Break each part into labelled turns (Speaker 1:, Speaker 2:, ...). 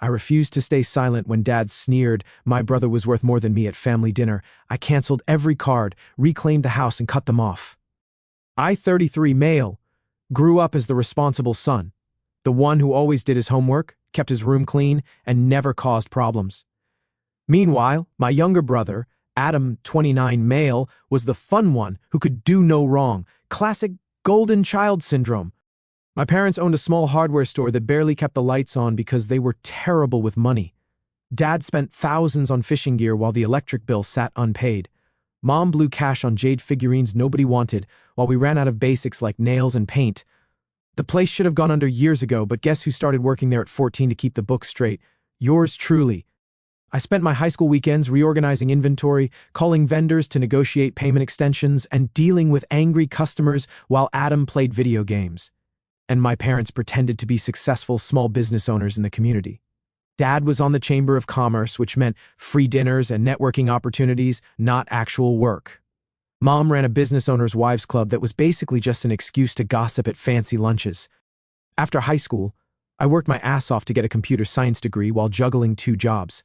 Speaker 1: I refused to stay silent when Dad sneered my brother was worth more than me at family dinner. I canceled every card, reclaimed the house, and cut them off. I, 33 male, grew up as the responsible son, the one who always did his homework, kept his room clean, and never caused problems. Meanwhile, my younger brother, Adam, 29 male, was the fun one who could do no wrong. Classic golden child syndrome. My parents owned a small hardware store that barely kept the lights on because they were terrible with money. Dad spent thousands on fishing gear while the electric bill sat unpaid. Mom blew cash on jade figurines nobody wanted while we ran out of basics like nails and paint. The place should have gone under years ago, but guess who started working there at 14 to keep the books straight? Yours truly. I spent my high school weekends reorganizing inventory, calling vendors to negotiate payment extensions, and dealing with angry customers while Adam played video games. And my parents pretended to be successful small business owners in the community. Dad was on the Chamber of Commerce, which meant free dinners and networking opportunities, not actual work. Mom ran a business owners' wives club that was basically just an excuse to gossip at fancy lunches. After high school, I worked my ass off to get a computer science degree while juggling 2 jobs.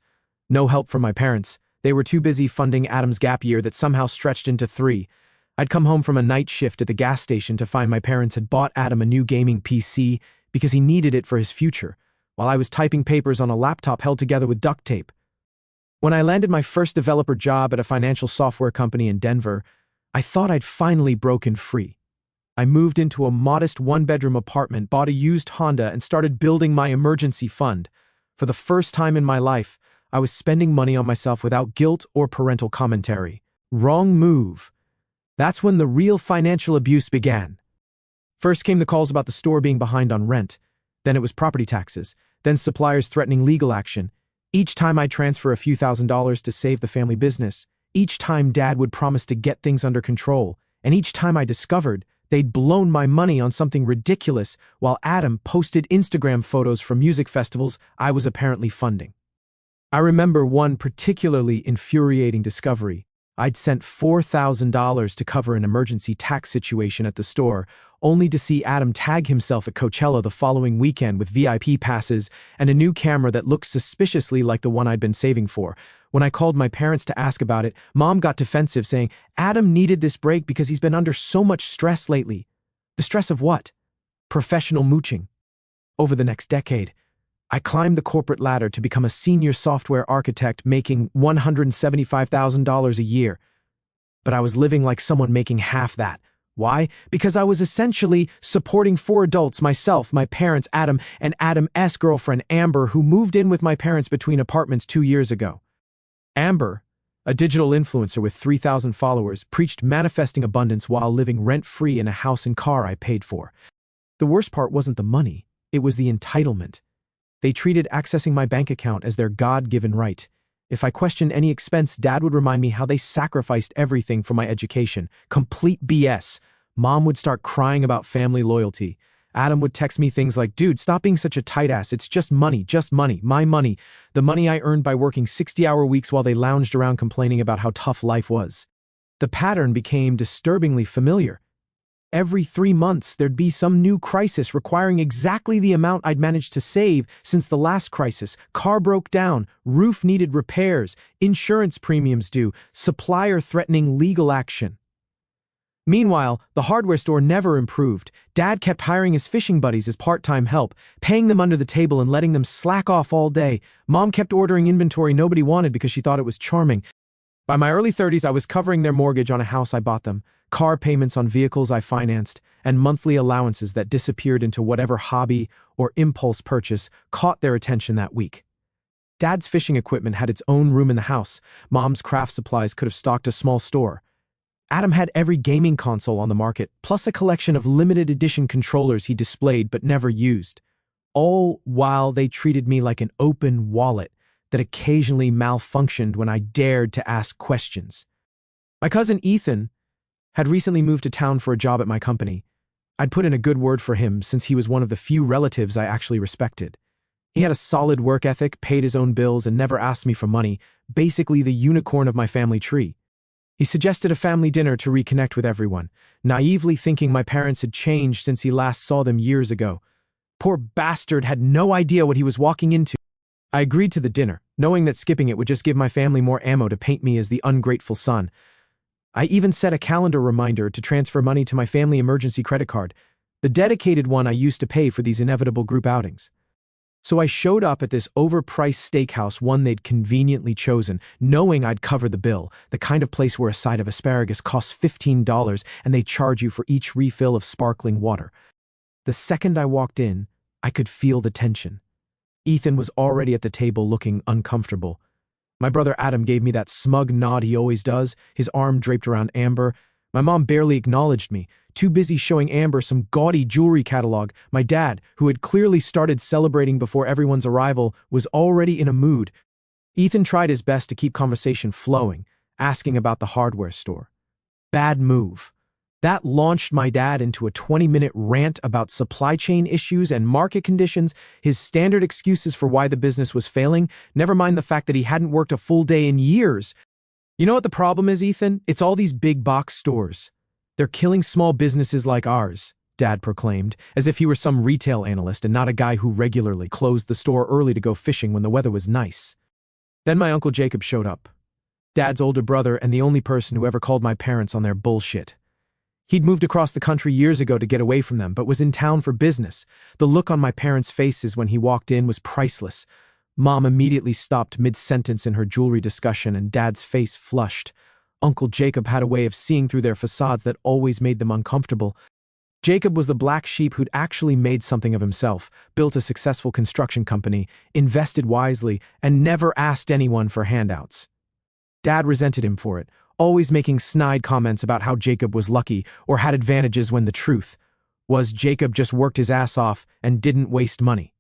Speaker 1: No help from my parents. They were too busy funding Adam's gap year that somehow stretched into 3. I'd come home from a night shift at the gas station to find my parents had bought Adam a new gaming PC because he needed it for his future, while I was typing papers on a laptop held together with duct tape. When I landed my first developer job at a financial software company in Denver, I thought I'd finally broken free. I moved into a modest 1-bedroom apartment, bought a used Honda, and started building my emergency fund. For the first time in my life, I was spending money on myself without guilt or parental commentary. Wrong move. That's when the real financial abuse began. First came the calls about the store being behind on rent. Then it was property taxes. Then suppliers threatening legal action. Each time I'd transfer a few $1,000s to save the family business. Each time Dad would promise to get things under control. And each time I discovered they'd blown my money on something ridiculous while Adam posted Instagram photos from music festivals I was apparently funding. I remember one particularly infuriating discovery. I'd sent $4,000 to cover an emergency tax situation at the store, only to see Adam tag himself at Coachella the following weekend with VIP passes and a new camera that looked suspiciously like the one I'd been saving for. When I called my parents to ask about it, Mom got defensive, saying Adam needed this break because he's been under so much stress lately. The stress of what? Professional mooching. Over the next decade, I climbed the corporate ladder to become a senior software architect making $175,000 a year. But I was living like someone making half that. Why? Because I was essentially supporting 4 adults, myself, my parents, Adam, and Adam's girlfriend, Amber, who moved in with my parents between apartments 2 years ago. Amber, a digital influencer with 3,000 followers, preached manifesting abundance while living rent-free in a house and car I paid for. The worst part wasn't the money, it was the entitlement. They treated accessing my bank account as their God-given right. If I questioned any expense, Dad would remind me how they sacrificed everything for my education. Complete BS. Mom would start crying about family loyalty. Adam would text me things like, dude, stop being such a tight ass. It's just money, my money. The money I earned by working 60-hour weeks while they lounged around complaining about how tough life was. The pattern became disturbingly familiar. Every 3 months, there'd be some new crisis requiring exactly the amount I'd managed to save since the last crisis. Car broke down, roof needed repairs, insurance premiums due, supplier threatening legal action. Meanwhile, the hardware store never improved. Dad kept hiring his fishing buddies as part-time help, paying them under the table and letting them slack off all day. Mom kept ordering inventory nobody wanted because she thought it was charming. By my early 30s, I was covering their mortgage on a house I bought them, car payments on vehicles I financed, and monthly allowances that disappeared into whatever hobby or impulse purchase caught their attention that week. Dad's fishing equipment had its own room in the house. Mom's craft supplies could have stocked a small store. Adam had every gaming console on the market, plus a collection of limited edition controllers he displayed but never used. All while they treated me like an open wallet that occasionally malfunctioned when I dared to ask questions. My cousin Ethan had recently moved to town for a job at my company. I'd put in a good word for him since he was one of the few relatives I actually respected. He had a solid work ethic, paid his own bills, and never asked me for money, basically the unicorn of my family tree. He suggested a family dinner to reconnect with everyone, naively thinking my parents had changed since he last saw them years ago. Poor bastard had no idea what he was walking into. I agreed to the dinner, knowing that skipping it would just give my family more ammo to paint me as the ungrateful son. I even set a calendar reminder to transfer money to my family emergency credit card, the dedicated one I used to pay for these inevitable group outings. So I showed up at this overpriced steakhouse, one they'd conveniently chosen, knowing I'd cover the bill, the kind of place where a side of asparagus costs $15 and they charge you for each refill of sparkling water. The second I walked in, I could feel the tension. Ethan was already at the table looking uncomfortable. My brother Adam gave me that smug nod he always does, his arm draped around Amber. My mom barely acknowledged me, too busy showing Amber some gaudy jewelry catalog. My dad, who had clearly started celebrating before everyone's arrival, was already in a mood. Ethan tried his best to keep conversation flowing, asking about the hardware store. Bad move. That launched my dad into a 20-minute rant about supply chain issues and market conditions, his standard excuses for why the business was failing, never mind the fact that he hadn't worked a full day in years. You know what the problem is, Ethan? It's all these big box stores. They're killing small businesses like ours, Dad proclaimed, as if he were some retail analyst and not a guy who regularly closed the store early to go fishing when the weather was nice. Then my Uncle Jacob showed up. Dad's older brother and the only person who ever called my parents on their bullshit. He'd moved across the country years ago to get away from them, but was in town for business. The look on my parents' faces when he walked in was priceless. Mom immediately stopped mid-sentence in her jewelry discussion and Dad's face flushed. Uncle Jacob had a way of seeing through their facades that always made them uncomfortable. Jacob was the black sheep who'd actually made something of himself, built a successful construction company, invested wisely, and never asked anyone for handouts. Dad resented him for it, always making snide comments about how Jacob was lucky or had advantages when the truth was Jacob just worked his ass off and didn't waste money.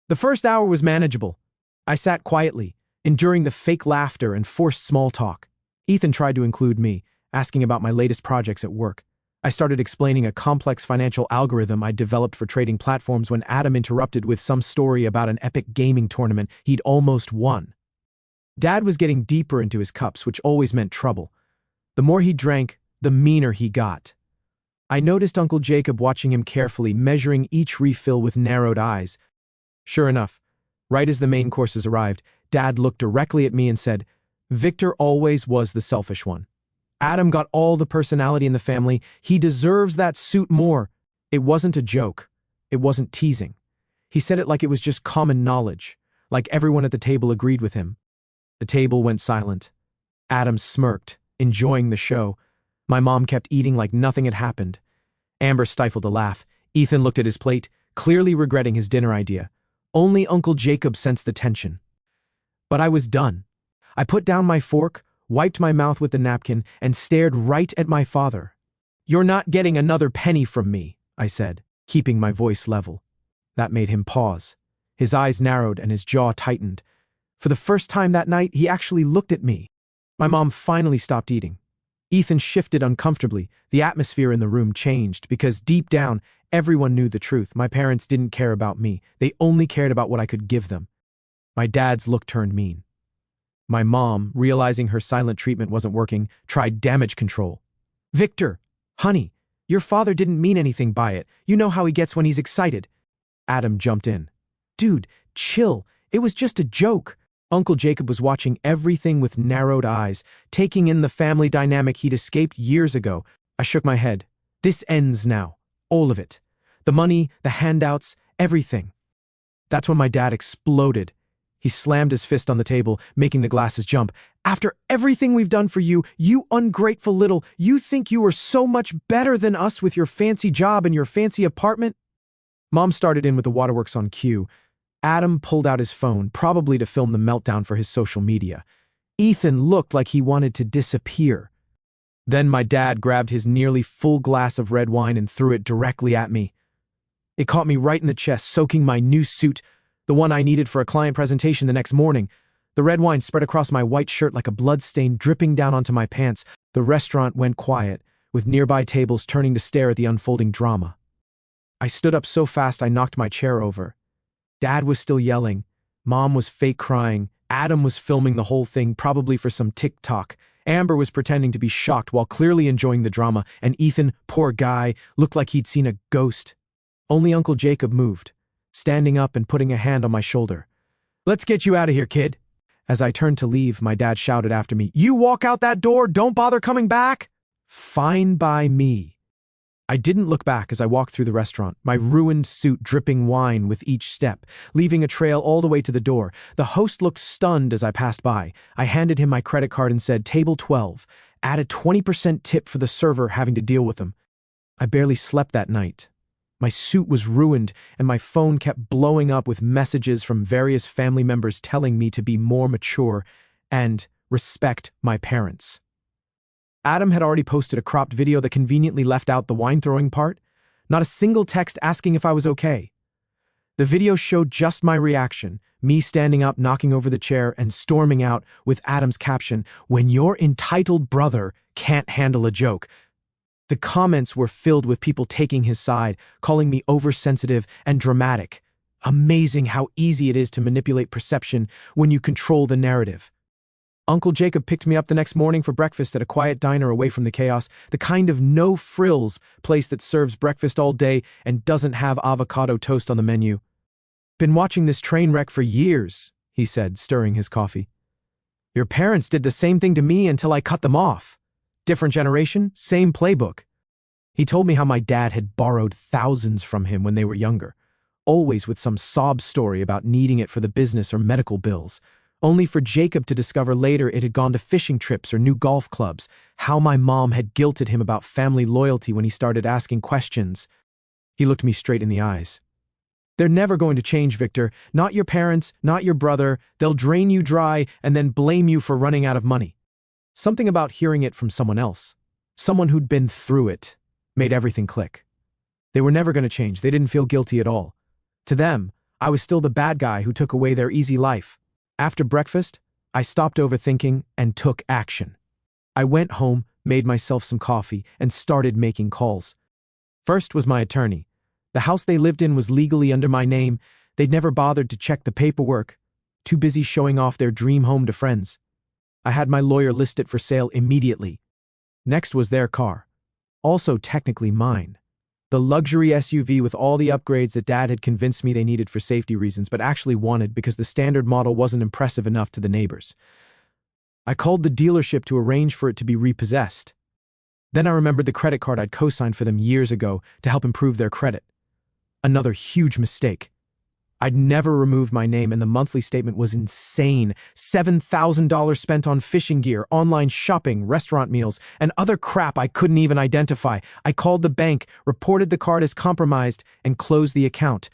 Speaker 1: The first hour was manageable. I sat quietly, enduring the fake laughter and forced small talk. Ethan tried to include me, asking about my latest projects at work. I started explaining a complex financial algorithm I'd developed for trading platforms when Adam interrupted with some story about an epic gaming tournament he'd almost won. Dad was getting deeper into his cups, which always meant trouble. The more he drank, the meaner he got. I noticed Uncle Jacob watching him carefully, measuring each refill with narrowed eyes. Sure enough, right as the main courses arrived, Dad looked directly at me and said, "Victor always was the selfish one. Adam got all the personality in the family. He deserves that suit more." It wasn't a joke. It wasn't teasing. He said it like it was just common knowledge, like everyone at the table agreed with him. The table went silent. Adam smirked, enjoying the show. My mom kept eating like nothing had happened. Amber stifled a laugh. Ethan looked at his plate, clearly regretting his dinner idea. Only Uncle Jacob sensed the tension. But I was done. I put down my fork, wiped my mouth with the napkin, and stared right at my father. "You're not getting another penny from me," I said, keeping my voice level. That made him pause. His eyes narrowed and his jaw tightened. For the first time that night, he actually looked at me. My mom finally stopped eating. Ethan shifted uncomfortably. The atmosphere in the room changed because deep down, everyone knew the truth. My parents didn't care about me. They only cared about what I could give them. My dad's look turned mean. My mom, realizing her silent treatment wasn't working, tried damage control. "Victor, honey, your father didn't mean anything by it. You know how he gets when he's excited." Adam jumped in. "Dude, chill. It was just a joke." Uncle Jacob was watching everything with narrowed eyes, taking in the family dynamic he'd escaped years ago. I shook my head. "This ends now. All of it. The money, the handouts, everything." That's when my dad exploded. He slammed his fist on the table, making the glasses jump. "After everything we've done for you, you ungrateful little, you think you are so much better than us with your fancy job and your fancy apartment?" Mom started in with the waterworks on cue. Adam pulled out his phone, probably to film the meltdown for his social media. Ethan looked like he wanted to disappear. Then my dad grabbed his nearly full glass of red wine and threw it directly at me. It caught me right in the chest, soaking my new suit, the one I needed for a client presentation the next morning. The red wine spread across my white shirt like a blood stain dripping down onto my pants. The restaurant went quiet, with nearby tables turning to stare at the unfolding drama. I stood up so fast I knocked my chair over. Dad was still yelling. Mom was fake crying. Adam was filming the whole thing, probably for some TikTok. Amber was pretending to be shocked while clearly enjoying the drama, and Ethan, poor guy, looked like he'd seen a ghost. Only Uncle Jacob moved, standing up and putting a hand on my shoulder. Let's get you out of here, kid. As I turned to leave, my dad shouted after me, You walk out that door, don't bother coming back. Fine by me. I didn't look back as I walked through the restaurant, my ruined suit dripping wine with each step, leaving a trail all the way to the door. The host looked stunned as I passed by. I handed him my credit card and said, Table 12, add a 20% tip for the server having to deal with them. I barely slept that night. My suit was ruined, and my phone kept blowing up with messages from various family members telling me to be more mature and respect my parents. Adam had already posted a cropped video that conveniently left out the wine-throwing part. Not a single text asking if I was okay. The video showed just my reaction, me standing up, knocking over the chair, and storming out with Adam's caption, When your entitled brother can't handle a joke. The comments were filled with people taking his side, calling me oversensitive and dramatic. Amazing how easy it is to manipulate perception when you control the narrative. Uncle Jacob picked me up the next morning for breakfast at a quiet diner away from the chaos, the kind of no-frills place that serves breakfast all day and doesn't have avocado toast on the menu. Been watching this train wreck for years, he said, stirring his coffee. Your parents did the same thing to me until I cut them off. Different generation, same playbook. He told me how my dad had borrowed thousands from him when they were younger, always with some sob story about needing it for the business or medical bills, only for Jacob to discover later it had gone to fishing trips or new golf clubs, how my mom had guilted him about family loyalty when he started asking questions. He looked me straight in the eyes. They're never going to change, Victor. Not your parents, not your brother. They'll drain you dry and then blame you for running out of money. Something about hearing it from someone else, someone who'd been through it, made everything click. They were never going to change. They didn't feel guilty at all. To them, I was still the bad guy who took away their easy life. After breakfast, I stopped overthinking and took action. I went home, made myself some coffee, and started making calls. First was my attorney. The house they lived in was legally under my name. They'd never bothered to check the paperwork, too busy showing off their dream home to friends. I had my lawyer list it for sale immediately. Next was their car, also technically mine. The luxury SUV with all the upgrades that Dad had convinced me they needed for safety reasons, but actually wanted because the standard model wasn't impressive enough to the neighbors. I called the dealership to arrange for it to be repossessed. Then I remembered the credit card I'd co-signed for them years ago to help improve their credit. Another huge mistake. I'd never removed my name, and the monthly statement was insane. $7,000 spent on fishing gear, online shopping, restaurant meals, and other crap I couldn't even identify. I called the bank, reported the card as compromised, and closed the account.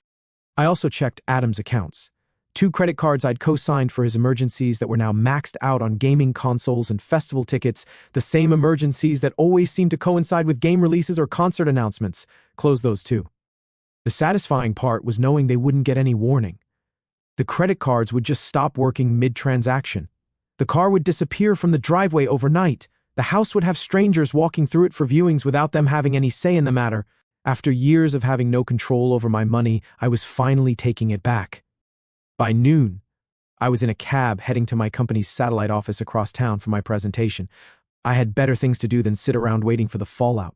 Speaker 1: I also checked Adam's accounts. 2 credit cards I'd co-signed for his emergencies that were now maxed out on gaming consoles and festival tickets, the same emergencies that always seemed to coincide with game releases or concert announcements. Closed those too. The satisfying part was knowing they wouldn't get any warning. The credit cards would just stop working mid-transaction. The car would disappear from the driveway overnight. The house would have strangers walking through it for viewings without them having any say in the matter. After years of having no control over my money, I was finally taking it back. By noon, I was in a cab heading to my company's satellite office across town for my presentation. I had better things to do than sit around waiting for the fallout.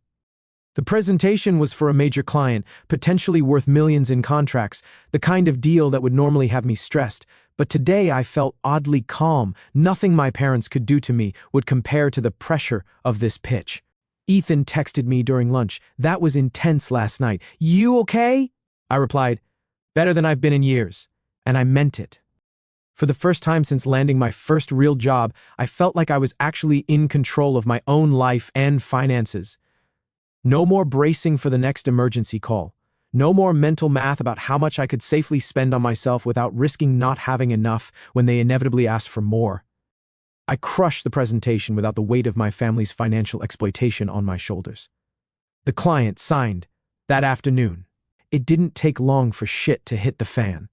Speaker 1: The presentation was for a major client, potentially worth millions in contracts, the kind of deal that would normally have me stressed. But today I felt oddly calm. Nothing my parents could do to me would compare to the pressure of this pitch. Ethan texted me during lunch. That was intense last night. You okay? I replied, better than I've been in years. And I meant it. For the first time since landing my first real job, I felt like I was actually in control of my own life and finances. No more bracing for the next emergency call. No more mental math about how much I could safely spend on myself without risking not having enough when they inevitably asked for more. I crushed the presentation without the weight of my family's financial exploitation on my shoulders. The client signed that afternoon. It didn't take long for shit to hit the fan.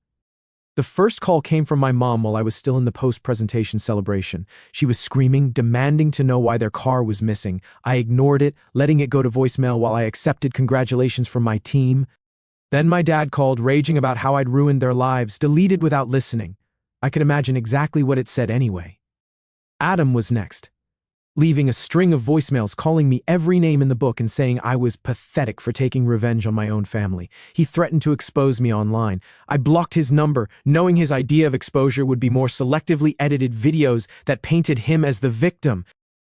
Speaker 1: The first call came from my mom while I was still in the post-presentation celebration. She was screaming, demanding to know why their car was missing. I ignored it, letting it go to voicemail while I accepted congratulations from my team. Then my dad called, raging about how I'd ruined their lives, deleted without listening. I could imagine exactly what it said anyway. Adam was next. leaving a string of voicemails calling me every name in the book and saying I was pathetic for taking revenge on my own family. He threatened to expose me online. I blocked his number, knowing his idea of exposure would be more selectively edited videos that painted him as the victim.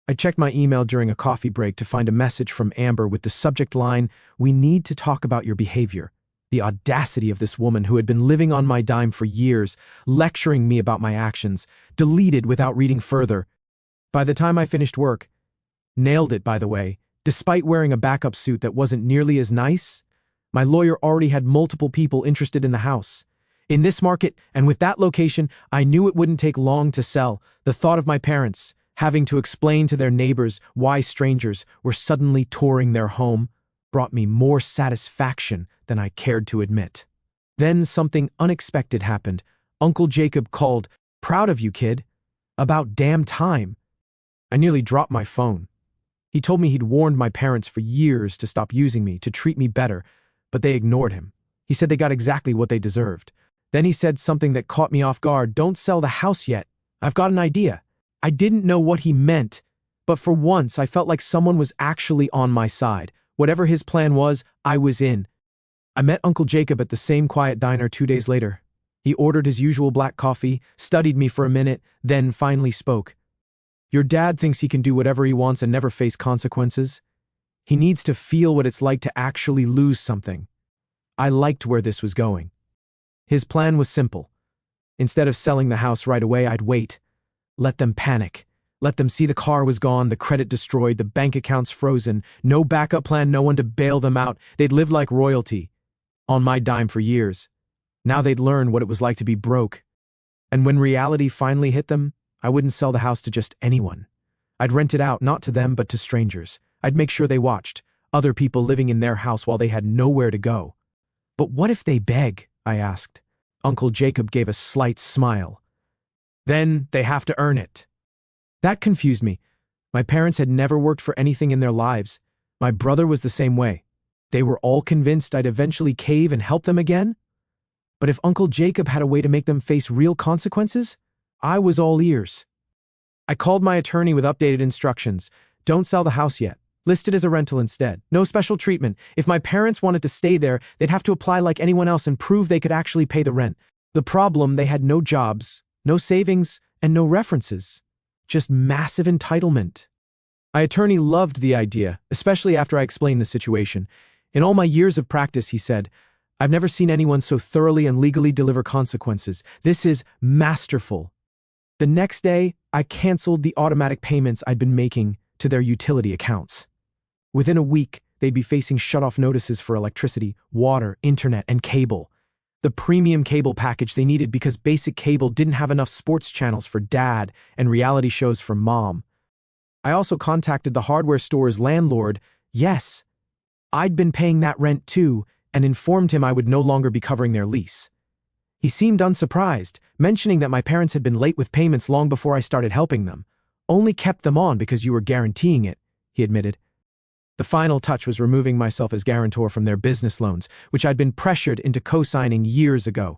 Speaker 1: I checked my email during a coffee break to find a message from Amber with the subject line, "We need to talk about your behavior." The audacity of this woman who had been living on my dime for years, lecturing me about my actions, deleted without reading further. By the time I finished work, nailed it by the way, despite wearing a backup suit that wasn't nearly as nice, my lawyer already had multiple people interested in the house. In this market and with that location, I knew it wouldn't take long to sell. The thought of my parents having to explain to their neighbors why strangers were suddenly touring their home brought me more satisfaction than I cared to admit. Then something unexpected happened. Uncle Jacob called, "Proud of you, kid." About damn time. I nearly dropped my phone. He told me he'd warned my parents for years to stop using me, to treat me better, but they ignored him. He said they got exactly what they deserved. Then he said something that caught me off guard. "Don't sell the house yet. I've got an idea." I didn't know what he meant, but for once I felt like someone was actually on my side. Whatever his plan was, I was in. I met Uncle Jacob at the same quiet diner 2 days later. He ordered his usual black coffee, studied me for a minute, then finally spoke. "Your dad thinks he can do whatever he wants and never face consequences. He needs to feel what it's like to actually lose something." I liked where this was going. His plan was simple. Instead of selling the house right away, I'd wait. Let them panic. Let them see the car was gone, the credit destroyed, the bank accounts frozen, no backup plan, no one to bail them out. They'd lived like royalty, on my dime for years. Now they'd learn what it was like to be broke. And when reality finally hit them, I wouldn't sell the house to just anyone. I'd rent it out, not to them, but to strangers. I'd make sure they watched, other people living in their house while they had nowhere to go. "But what if they beg?" I asked. Uncle Jacob gave a slight smile. "Then they have to earn it." That confused me. My parents had never worked for anything in their lives. My brother was the same way. They were all convinced I'd eventually cave and help them again? But if Uncle Jacob had a way to make them face real consequences, I was all ears. I called my attorney with updated instructions. "Don't sell the house yet. List it as a rental instead. No special treatment. If my parents wanted to stay there, they'd have to apply like anyone else and prove they could actually pay the rent." The problem, they had no jobs, no savings, and no references. Just massive entitlement. My attorney loved the idea, especially after I explained the situation. "In all my years of practice," he said, "I've never seen anyone so thoroughly and legally deliver consequences. This is masterful." The next day, I canceled the automatic payments I'd been making to their utility accounts. Within a week, they'd be facing shut-off notices for electricity, water, internet, and cable. The premium cable package they needed because basic cable didn't have enough sports channels for dad and reality shows for mom. I also contacted the hardware store's landlord. Yes, I'd been paying that rent too, and informed him I would no longer be covering their lease. He seemed unsurprised, mentioning that my parents had been late with payments long before I started helping them. "Only kept them on because you were guaranteeing it," he admitted. The final touch was removing myself as guarantor from their business loans, which I'd been pressured into co-signing years ago.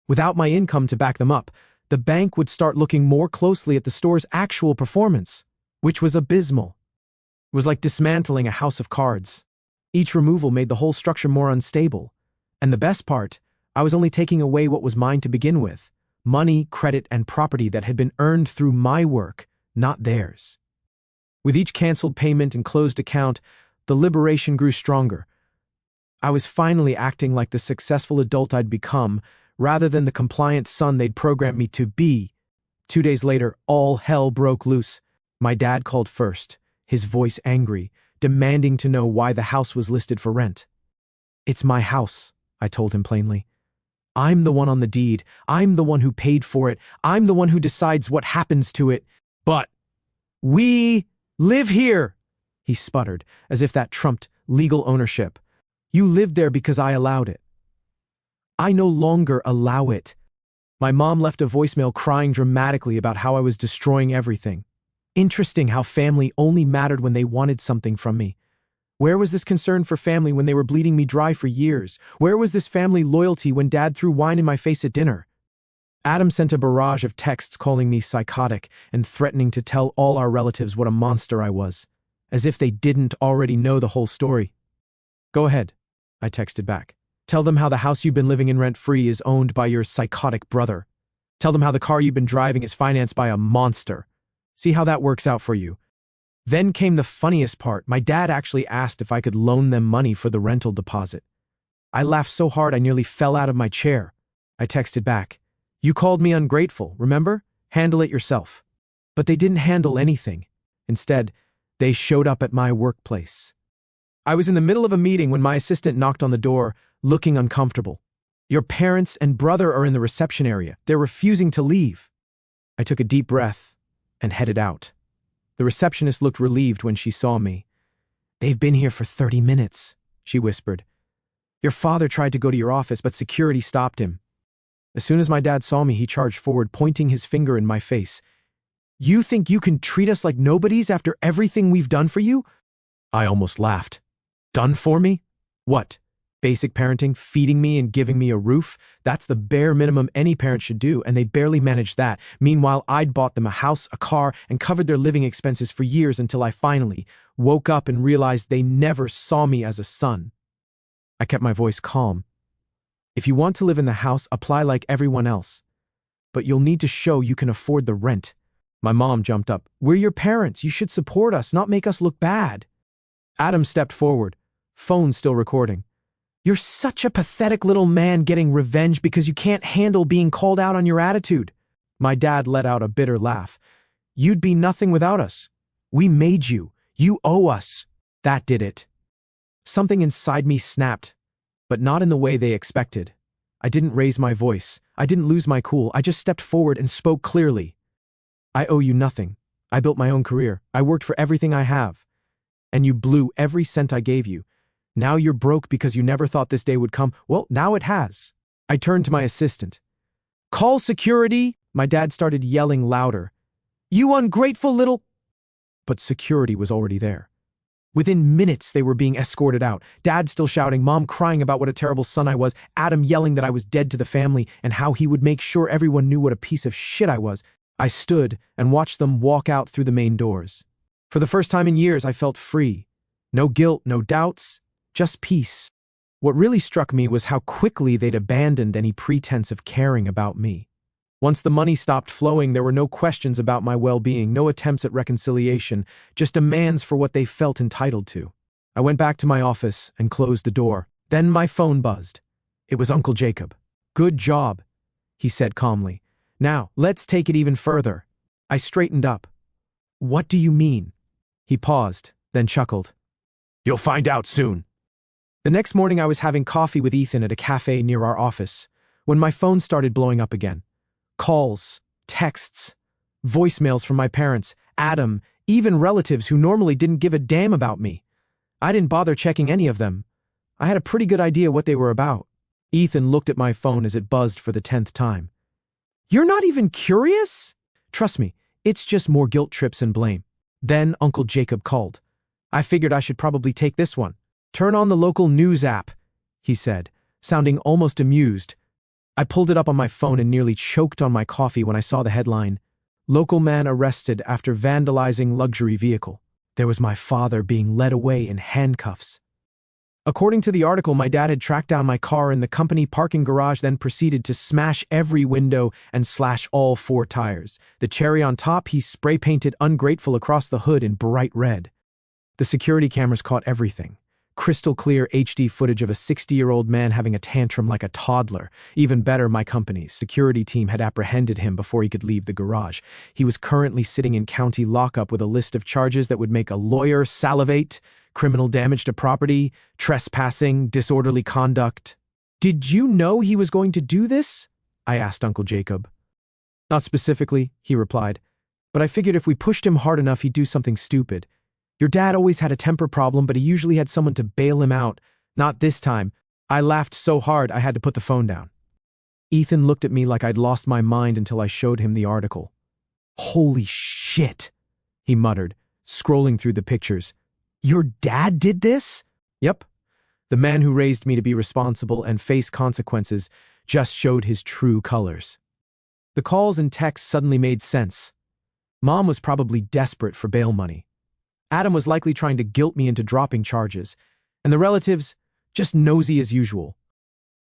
Speaker 1: Without my income to back them up, the bank would start looking more closely at the store's actual performance, which was abysmal. It was like dismantling a house of cards. Each removal made the whole structure more unstable. And the best part, I was only taking away what was mine to begin with: money, credit, and property that had been earned through my work, not theirs. With each canceled payment and closed account, the liberation grew stronger. I was finally acting like the successful adult I'd become, rather than the compliant son they'd programmed me to be. 2 days later, all hell broke loose. My dad called first, his voice angry, demanding to know why the house was listed for rent. "It's my house," I told him plainly. "I'm the one on the deed. I'm the one who paid for it. I'm the one who decides what happens to it. But we live here," he sputtered, as if that trumped legal ownership. "You lived there because I allowed it. I no longer allow it." My mom left a voicemail crying dramatically about how I was destroying everything. Interesting how family only mattered when they wanted something from me. Where was this concern for family when they were bleeding me dry for years? Where was this family loyalty when dad threw wine in my face at dinner? Adam sent a barrage of texts calling me psychotic and threatening to tell all our relatives what a monster I was, as if they didn't already know the whole story. Go ahead, I texted back. Tell them how the house you've been living in rent-free is owned by your psychotic brother. Tell them how the car you've been driving is financed by a monster. See how that works out for you. Then came the funniest part. My dad actually asked if I could loan them money for the rental deposit. I laughed so hard I nearly fell out of my chair. I texted back, "You called me ungrateful, remember? Handle it yourself." But they didn't handle anything. Instead, they showed up at my workplace. I was in the middle of a meeting when my assistant knocked on the door, looking uncomfortable. "Your parents and brother are in the reception area. They're refusing to leave." I took a deep breath and headed out. The receptionist looked relieved when she saw me. "They've been here for 30 minutes, she whispered. "Your father tried to go to your office, but security stopped him." As soon as my dad saw me, he charged forward, pointing his finger in my face. "You think you can treat us like nobodies after everything we've done for you?" I almost laughed. Done for me? What? Basic parenting, feeding me and giving me a roof? That's the bare minimum any parent should do, and they barely managed that. Meanwhile, I'd bought them a house, a car, and covered their living expenses for years until I finally woke up and realized they never saw me as a son. I kept my voice calm. "If you want to live in the house, apply like everyone else. But you'll need to show you can afford the rent." My mom jumped up. "We're your parents. You should support us, not make us look bad." Adam stepped forward, phone still recording. "You're such a pathetic little man getting revenge because you can't handle being called out on your attitude." My dad let out a bitter laugh. "You'd be nothing without us. We made you. You owe us." That did it. Something inside me snapped, but not in the way they expected. I didn't raise my voice. I didn't lose my cool. I just stepped forward and spoke clearly. "I owe you nothing. I built my own career. I worked for everything I have. And you blew every cent I gave you. Now you're broke because you never thought this day would come. Well, now it has." I turned to my assistant. "Call security!" My dad started yelling louder. "You ungrateful little—" But security was already there. Within minutes, they were being escorted out. Dad still shouting, Mom crying about what a terrible son I was, Adam yelling that I was dead to the family and how he would make sure everyone knew what a piece of shit I was. I stood and watched them walk out through the main doors. For the first time in years, I felt free. No guilt, no doubts, just peace. What really struck me was how quickly they'd abandoned any pretense of caring about me. Once the money stopped flowing, there were no questions about my well-being, no attempts at reconciliation, just demands for what they felt entitled to. I went back to my office and closed the door. Then my phone buzzed. It was Uncle Jacob. "Good job," he said calmly. "Now, let's take it even further." I straightened up. "What do you mean?" He paused, then chuckled. "You'll find out soon." The next morning I was having coffee with Ethan at a cafe near our office, when my phone started blowing up again. Calls, texts, voicemails from my parents, Adam, even relatives who normally didn't give a damn about me. I didn't bother checking any of them. I had a pretty good idea what they were about. Ethan looked at my phone as it buzzed for the 10th time. "You're not even curious?" "Trust me, it's just more guilt trips and blame." Then Uncle Jacob called. I figured I should probably take this one. "Turn on the local news app," he said, sounding almost amused. I pulled it up on my phone and nearly choked on my coffee when I saw the headline, "Local man arrested after vandalizing luxury vehicle." There was my father being led away in handcuffs. According to the article, my dad had tracked down my car in the company parking garage, then proceeded to smash every window and slash all 4 tires. The cherry on top, he spray-painted "ungrateful" across the hood in bright red. The security cameras caught everything. Crystal clear HD footage of a 60-year-old man having a tantrum like a toddler. Even better, my company's security team had apprehended him before he could leave the garage. He was currently sitting in county lockup with a list of charges that would make a lawyer salivate: criminal damage to property, trespassing, disorderly conduct. "Did you know he was going to do this?" I asked Uncle Jacob. "Not specifically," he replied, "but I figured if we pushed him hard enough he'd do something stupid. Your dad always had a temper problem, but he usually had someone to bail him out. Not this time." I laughed so hard I had to put the phone down. Ethan looked at me like I'd lost my mind until I showed him the article. "Holy shit," he muttered, scrolling through the pictures. "Your dad did this?" "Yep. The man who raised me to be responsible and face consequences just showed his true colors." The calls and texts suddenly made sense. Mom was probably desperate for bail money. Adam was likely trying to guilt me into dropping charges, and the relatives, just nosy as usual.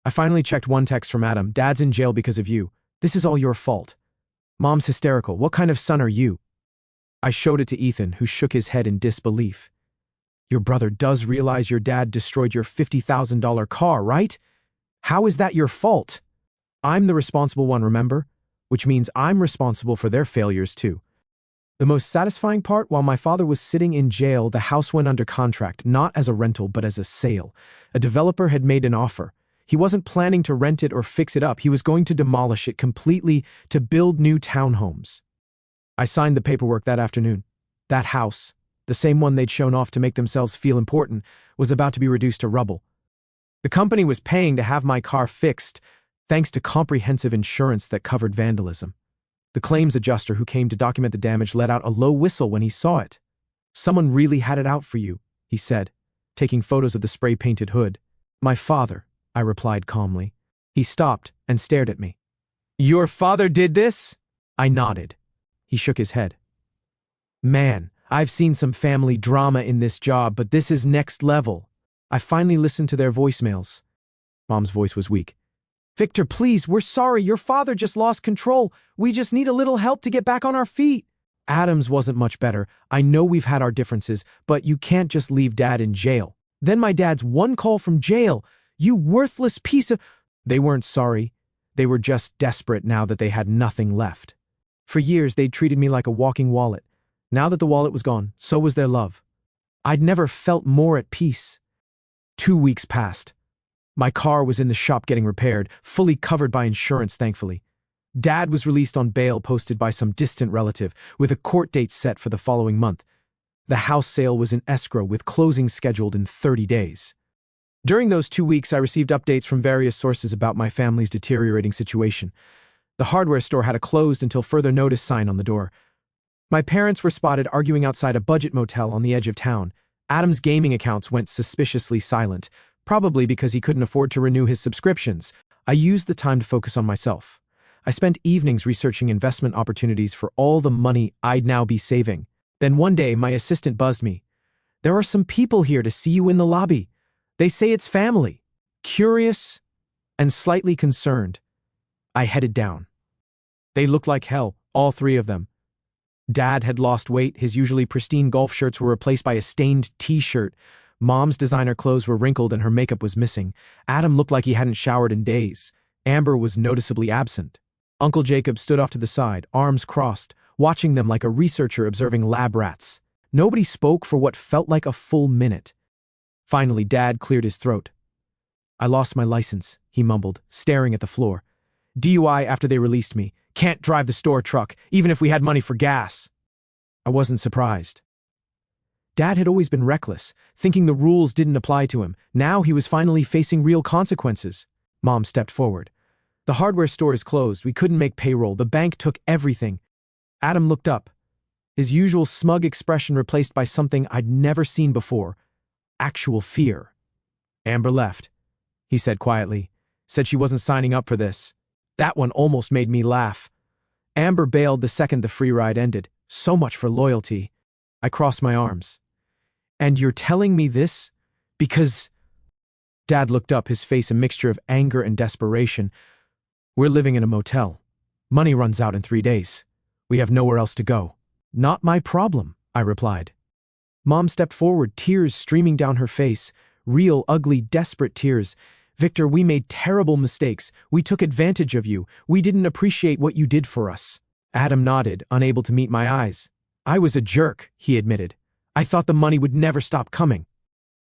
Speaker 1: I finally checked one text from Adam. Dad's in jail because of you. This is all your fault. Mom's hysterical. What kind of son are you? I showed it to Ethan, who shook his head in disbelief. Your brother does realize your dad destroyed your $50,000 car, right? How is that your fault? I'm the responsible one, remember? Which means I'm responsible for their failures too. The most satisfying part, while my father was sitting in jail, the house went under contract, not as a rental but as a sale. A developer had made an offer. He wasn't planning to rent it or fix it up. He was going to demolish it completely to build new townhomes. I signed the paperwork that afternoon. That house, the same one they'd shown off to make themselves feel important, was about to be reduced to rubble. The company was paying to have my car fixed, thanks to comprehensive insurance that covered vandalism. The claims adjuster who came to document the damage let out a low whistle when he saw it. Someone really had it out for you, he said, taking photos of the spray-painted hood. My father, I replied calmly. He stopped and stared at me. Your father did this? I nodded. He shook his head. Man, I've seen some family drama in this job, but this is next level. I finally listened to their voicemails. Mom's voice was weak. Victor, please, we're sorry. Your father just lost control. We just need a little help to get back on our feet. Adam's wasn't much better. I know we've had our differences, but you can't just leave Dad in jail. Then my dad's one call from jail. You worthless piece of... They weren't sorry. They were just desperate now that they had nothing left. For years, they'd treated me like a walking wallet. Now that the wallet was gone, so was their love. I'd never felt more at peace. 2 weeks passed. My car was in the shop getting repaired, fully covered by insurance, thankfully. Dad was released on bail posted by some distant relative, with a court date set for the following month. The house sale was in escrow, with closing scheduled in 30 days. During those 2 weeks, I received updates from various sources about my family's deteriorating situation. The hardware store had a closed until further notice sign on the door. My parents were spotted arguing outside a budget motel on the edge of town. Adam's gaming accounts went suspiciously silent, probably because he couldn't afford to renew his subscriptions. I used the time to focus on myself. I spent evenings researching investment opportunities for all the money I'd now be saving. Then one day, my assistant buzzed me. There are some people here to see you in the lobby. They say it's family. Curious and slightly concerned, I headed down. They looked like hell, all three of them. Dad had lost weight. His usually pristine golf shirts were replaced by a stained t-shirt. Mom's designer clothes were wrinkled and her makeup was missing. Adam looked like he hadn't showered in days. Amber was noticeably absent. Uncle Jacob stood off to the side, arms crossed, watching them like a researcher observing lab rats. Nobody spoke for what felt like a full minute. Finally, Dad cleared his throat. I lost my license, he mumbled, staring at the floor. DUI after they released me. Can't drive the store truck, even if we had money for gas. I wasn't surprised. Dad had always been reckless, thinking the rules didn't apply to him. Now he was finally facing real consequences. Mom stepped forward. The hardware store is closed. We couldn't make payroll. The bank took everything. Adam looked up, his usual smug expression replaced by something I'd never seen before. Actual fear. Amber left, he said quietly. Said she wasn't signing up for this. That one almost made me laugh. Amber bailed the second the free ride ended. So much for loyalty. I crossed my arms. And you're telling me this? Because... Dad looked up, his face a mixture of anger and desperation. We're living in a motel. Money runs out in 3 days. We have nowhere else to go. Not my problem, I replied. Mom stepped forward, tears streaming down her face. Real, ugly, desperate tears. Victor, we made terrible mistakes. We took advantage of you. We didn't appreciate what you did for us. Adam nodded, unable to meet my eyes. I was a jerk, he admitted. I thought the money would never stop coming.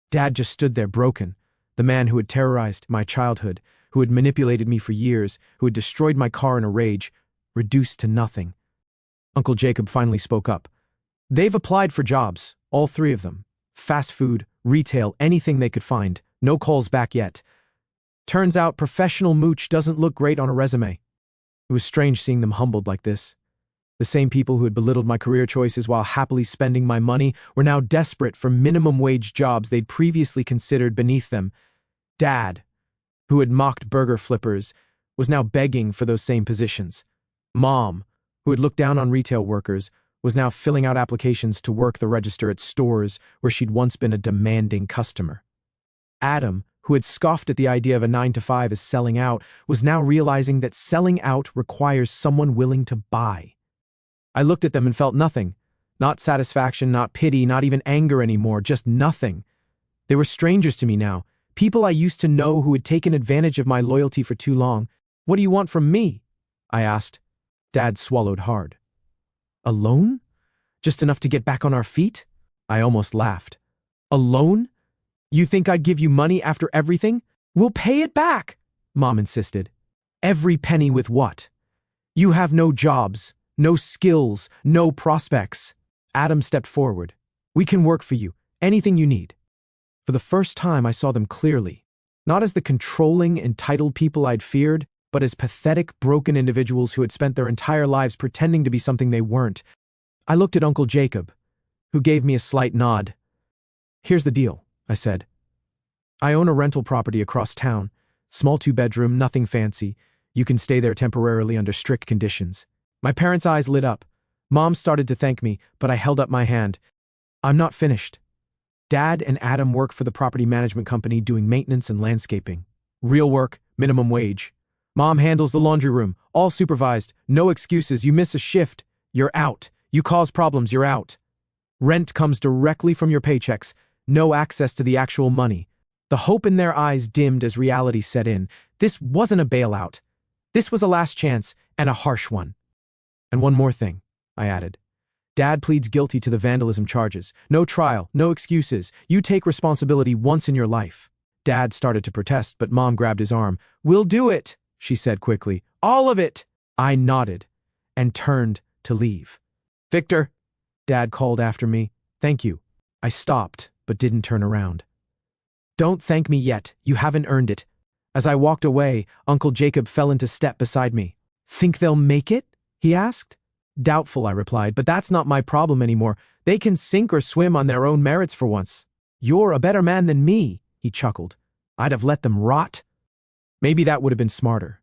Speaker 1: Dad just stood there broken. The man who had terrorized my childhood, who had manipulated me for years, who had destroyed my car in a rage, reduced to nothing. Uncle Jacob finally spoke up. They've applied for jobs, all three of them. Fast food, retail, anything they could find. No calls back yet. Turns out professional mooch doesn't look great on a resume. It was strange seeing them humbled like this. The same people who had belittled my career choices while happily spending my money were now desperate for minimum wage jobs they'd previously considered beneath them. Dad, who had mocked burger flippers, was now begging for those same positions. Mom, who had looked down on retail workers, was now filling out applications to work the register at stores where she'd once been a demanding customer. Adam, who had scoffed at the idea of a 9 to 5 as selling out, was now realizing that selling out requires someone willing to buy. I looked at them and felt nothing. Not satisfaction, not pity, not even anger anymore, just nothing. They were strangers to me now, people I used to know who had taken advantage of my loyalty for too long. "What do you want from me?" I asked. Dad swallowed hard. "A loan? Just enough to get back on our feet?" I almost laughed. "A loan? You think I'd give you money after everything?" "We'll pay it back," Mom insisted. "Every penny with what? You have no jobs, no skills, no prospects." Adam stepped forward. "We can work for you, anything you need." For the first time, I saw them clearly, not as the controlling, entitled people I'd feared, but as pathetic, broken individuals who had spent their entire lives pretending to be something they weren't. I looked at Uncle Jacob, who gave me a slight nod. "Here's the deal," I said. "I own a rental property across town, small 2-bedroom, nothing fancy. You can stay there temporarily under strict conditions." My parents' eyes lit up. Mom started to thank me, but I held up my hand. "I'm not finished. Dad and Adam work for the property management company doing maintenance and landscaping. Real work, minimum wage. Mom handles the laundry room, all supervised, no excuses. You miss a shift, you're out. You cause problems, you're out. Rent comes directly from your paychecks, no access to the actual money." The hope in their eyes dimmed as reality set in. This wasn't a bailout. This was a last chance, and a harsh one. "And one more thing," I added. "Dad pleads guilty to the vandalism charges. No trial, no excuses. You take responsibility once in your life." Dad started to protest, but Mom grabbed his arm. "We'll do it," she said quickly. "All of it." I nodded and turned to leave. "Victor," Dad called after me. "Thank you." I stopped, but didn't turn around. "Don't thank me yet. You haven't earned it." As I walked away, Uncle Jacob fell into step beside me. "Think they'll make it?" he asked. "Doubtful," I replied, "but that's not my problem anymore. They can sink or swim on their own merits for once." "You're a better man than me," he chuckled. "I'd have let them rot." Maybe that would have been smarter.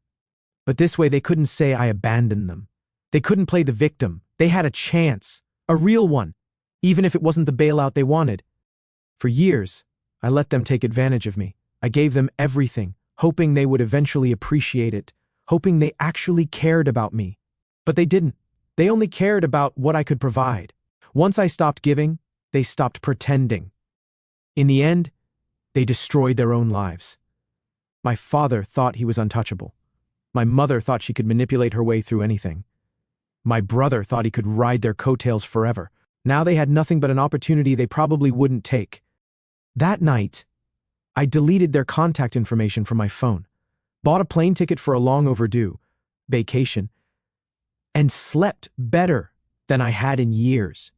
Speaker 1: But this way they couldn't say I abandoned them. They couldn't play the victim. They had a chance, a real one, even if it wasn't the bailout they wanted. For years, I let them take advantage of me. I gave them everything, hoping they would eventually appreciate it, hoping they actually cared about me. But they didn't. They only cared about what I could provide. Once I stopped giving, they stopped pretending. In the end, they destroyed their own lives. My father thought he was untouchable. My mother thought she could manipulate her way through anything. My brother thought he could ride their coattails forever. Now they had nothing but an opportunity they probably wouldn't take. That night, I deleted their contact information from my phone, bought a plane ticket for a long overdue vacation, and slept better than I had in years.